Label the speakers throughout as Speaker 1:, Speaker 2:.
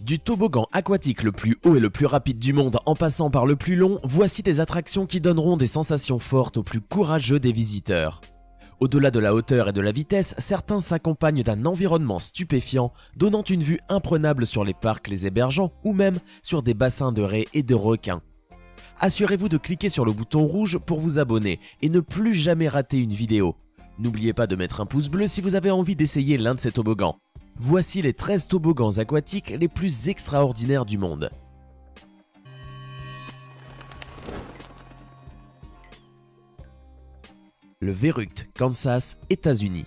Speaker 1: Du toboggan aquatique le plus haut et le plus rapide du monde en passant par le plus long, voici des attractions qui donneront des sensations fortes aux plus courageux des visiteurs. Au-delà de la hauteur et de la vitesse, certains s'accompagnent d'un environnement stupéfiant, donnant une vue imprenable sur les parcs les hébergeant ou même sur des bassins de raies et de requins. Assurez-vous de cliquer sur le bouton rouge pour vous abonner et ne plus jamais rater une vidéo. N'oubliez pas de mettre un pouce bleu si vous avez envie d'essayer l'un de ces toboggans. Voici les 13 toboggans aquatiques les plus extraordinaires du monde. Le Verrückt, Kansas, États-Unis.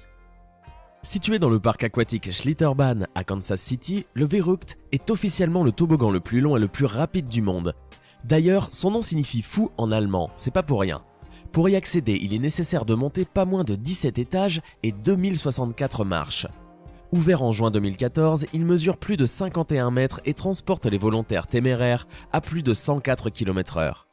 Speaker 1: Situé dans le parc aquatique Schlitterbahn à Kansas City, le Verrückt est officiellement le toboggan le plus long et le plus rapide du monde. D'ailleurs, son nom signifie fou en allemand, c'est pas pour rien. Pour y accéder, il est nécessaire de monter pas moins de 17 étages et 2064 marches. Ouvert en juin 2014, il mesure plus de 51 mètres et transporte les volontaires téméraires à plus de 104 km/h.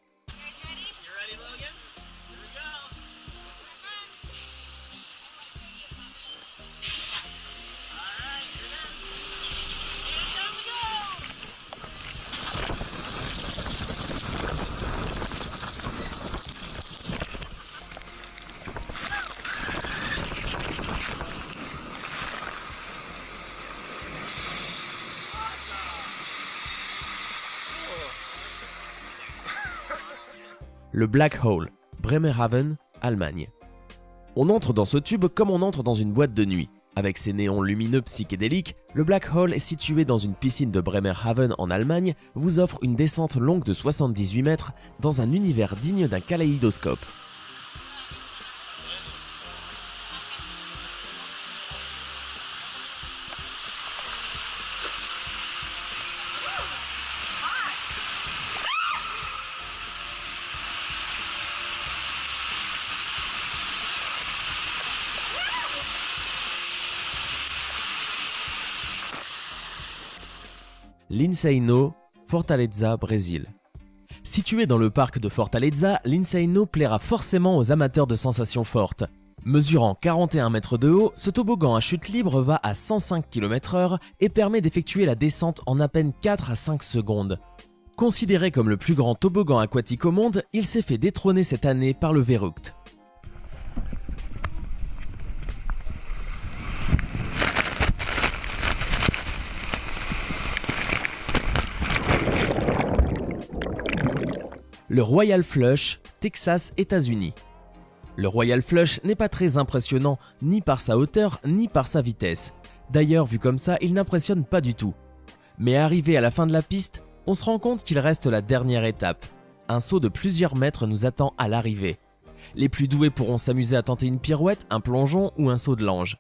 Speaker 1: Le Black Hole, Bremerhaven, Allemagne. On entre dans ce tube comme on entre dans une boîte de nuit. Avec ses néons lumineux psychédéliques, le Black Hole est situé dans une piscine de Bremerhaven en Allemagne, vous offre une descente longue de 78 mètres dans un univers digne d'un kaléidoscope. L'Inseino, Fortaleza, Brésil. Situé dans le parc de Fortaleza, l'Inseino plaira forcément aux amateurs de sensations fortes. Mesurant 41 mètres de haut, ce toboggan à chute libre va à 105 km/h et permet d'effectuer la descente en à peine 4 à 5 secondes. Considéré comme le plus grand toboggan aquatique au monde, il s'est fait détrôner cette année par le Verrückt. Le Royal Flush, Texas, États-Unis. Le Royal Flush n'est pas très impressionnant ni par sa hauteur ni par sa vitesse. D'ailleurs, vu comme ça, il n'impressionne pas du tout. Mais arrivé à la fin de la piste, on se rend compte qu'il reste la dernière étape. Un saut de plusieurs mètres nous attend à l'arrivée. Les plus doués pourront s'amuser à tenter une pirouette, un plongeon ou un saut de l'ange.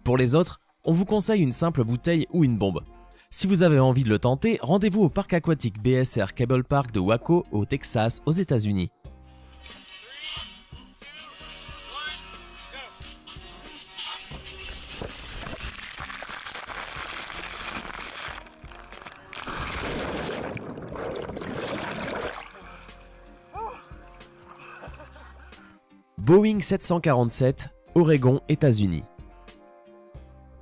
Speaker 1: Pour les autres, on vous conseille une simple bouteille ou une bombe. Si vous avez envie de le tenter, rendez-vous au parc aquatique BSR Cable Park de Waco, au Texas, aux États-Unis. Boeing 747, Oregon, États-Unis.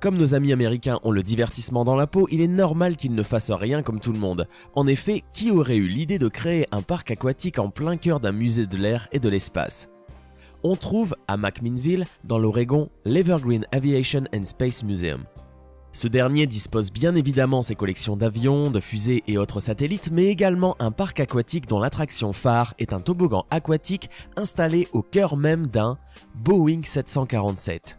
Speaker 1: Comme nos amis américains ont le divertissement dans la peau, il est normal qu'ils ne fassent rien comme tout le monde. En effet, qui aurait eu l'idée de créer un parc aquatique en plein cœur d'un musée de l'air et de l'espace? On trouve à McMinnville, dans l'Oregon, l'Evergreen Aviation and Space Museum. Ce dernier dispose bien évidemment ses collections d'avions, de fusées et autres satellites, mais également un parc aquatique dont l'attraction phare est un toboggan aquatique installé au cœur même d'un Boeing 747.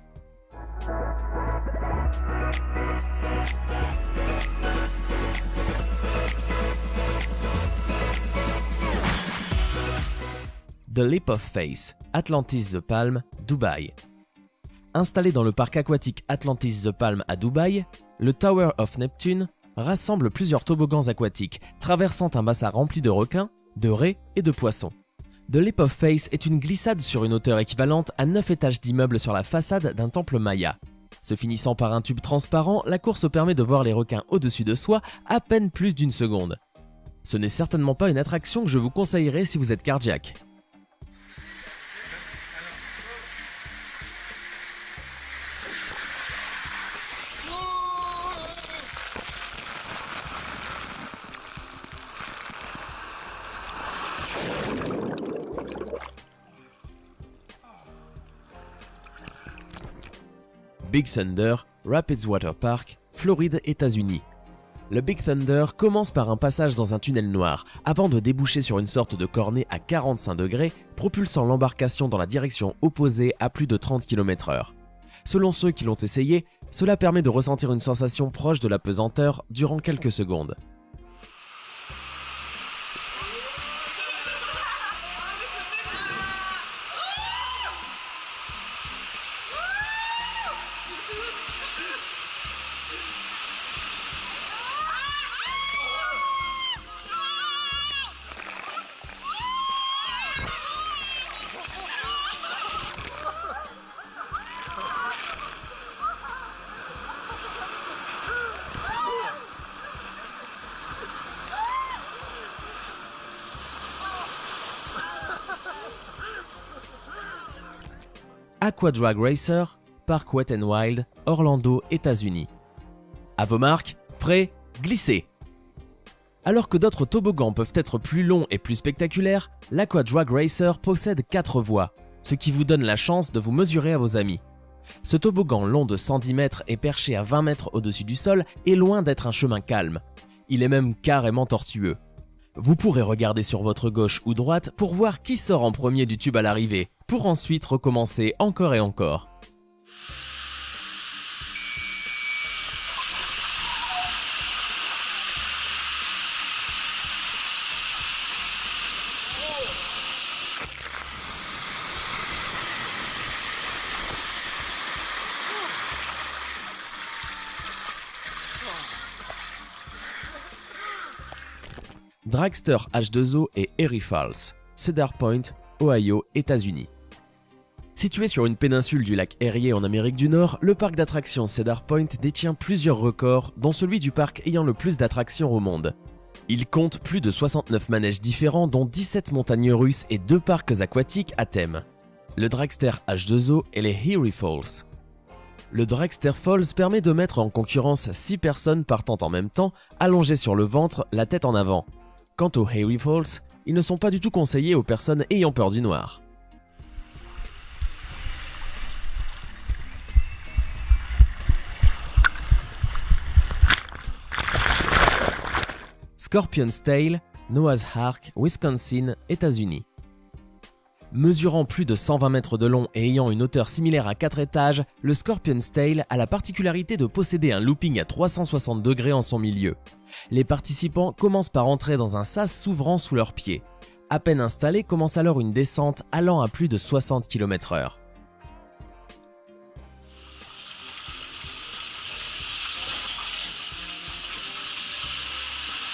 Speaker 1: The Leap of Faith, Atlantis The Palm, Dubaï. Installé dans le parc aquatique Atlantis The Palm à Dubaï, le Tower of Neptune rassemble plusieurs toboggans aquatiques, traversant un bassin rempli de requins, de raies et de poissons. The Leap of Faith est une glissade sur une hauteur équivalente à 9 étages d'immeubles sur la façade d'un temple maya. Se finissant par un tube transparent, la course permet de voir les requins au-dessus de soi à peine plus d'une seconde. Ce n'est certainement pas une attraction que je vous conseillerais si vous êtes cardiaque. Big Thunder, Rapids Water Park, Floride, États-Unis. Le Big Thunder commence par un passage dans un tunnel noir, avant de déboucher sur une sorte de cornet à 45 degrés, propulsant l'embarcation dans la direction opposée à plus de 30 km/h. Selon ceux qui l'ont essayé, cela permet de ressentir une sensation proche de la pesanteur durant quelques secondes. Aqua Drag Racer, Park Wet n Wild, Orlando, États-Unis. À vos marques, prêts, glissez! Alors que d'autres toboggans peuvent être plus longs et plus spectaculaires, l'Aqua Drag Racer possède 4 voies, ce qui vous donne la chance de vous mesurer à vos amis. Ce toboggan long de 110 mètres et perché à 20 mètres au-dessus du sol est loin d'être un chemin calme. Il est même carrément tortueux. Vous pourrez regarder sur votre gauche ou droite pour voir qui sort en premier du tube à l'arrivée, pour ensuite recommencer encore et encore. Dragster H2O et Erie Falls, Cedar Point, Ohio, États-Unis. Situé sur une péninsule du lac Erie en Amérique du Nord, le parc d'attractions Cedar Point détient plusieurs records, dont celui du parc ayant le plus d'attractions au monde. Il compte plus de 69 manèges différents, dont 17 montagnes russes et 2 parcs aquatiques à thème. Le Dragster H2O et les Erie Falls. Le Dragster Falls permet de mettre en concurrence 6 personnes partant en même temps, allongées sur le ventre, la tête en avant. Quant aux Erie Falls, ils ne sont pas du tout conseillés aux personnes ayant peur du noir. Scorpion's Tail, Noah's Ark, Wisconsin, États-Unis. Mesurant plus de 120 mètres de long et ayant une hauteur similaire à 4 étages, le Scorpion's Tail a la particularité de posséder un looping à 360 degrés en son milieu. Les participants commencent par entrer dans un sas s'ouvrant sous leurs pieds. À peine installés, commence alors une descente allant à plus de 60 km/h.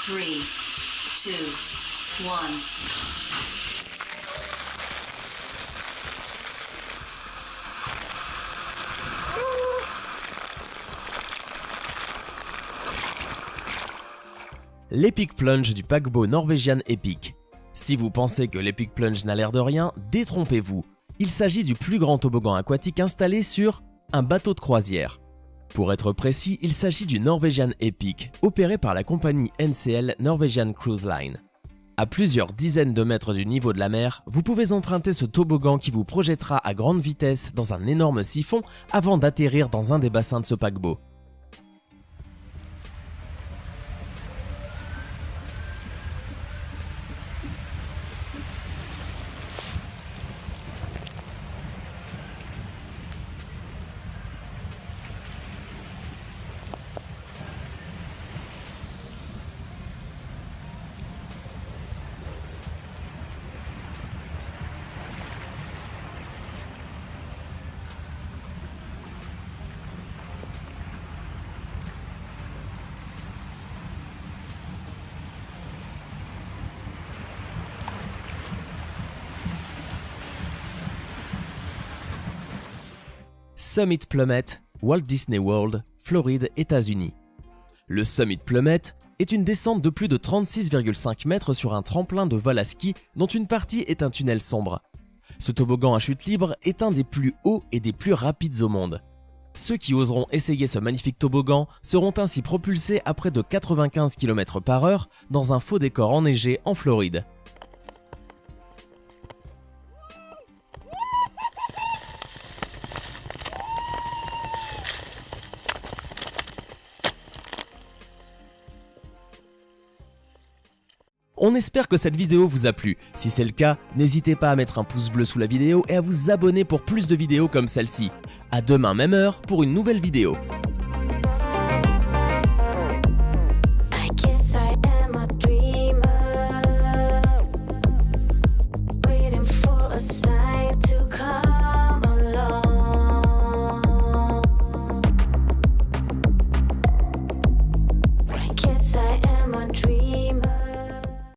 Speaker 2: Three, two, one.
Speaker 1: L'Epic Plunge du paquebot Norwegian Epic. Si vous pensez que l'Epic Plunge n'a l'air de rien, détrompez-vous. Il s'agit du plus grand toboggan aquatique installé sur un bateau de croisière. Pour être précis, il s'agit du Norwegian Epic, opéré par la compagnie NCL Norwegian Cruise Line. À plusieurs dizaines de mètres du niveau de la mer, vous pouvez emprunter ce toboggan qui vous projettera à grande vitesse dans un énorme siphon avant d'atterrir dans un des bassins de ce paquebot. Summit Plummet, Walt Disney World, Floride, États-Unis. Le Summit Plummet est une descente de plus de 36,5 mètres sur un tremplin de vol à ski dont une partie est un tunnel sombre. Ce toboggan à chute libre est un des plus hauts et des plus rapides au monde. Ceux qui oseront essayer ce magnifique toboggan seront ainsi propulsés à près de 95 km/h dans un faux décor enneigé en Floride. On espère que cette vidéo vous a plu. Si c'est le cas, n'hésitez pas à mettre un pouce bleu sous la vidéo et à vous abonner pour plus de vidéos comme celle-ci. À demain même heure pour une nouvelle vidéo.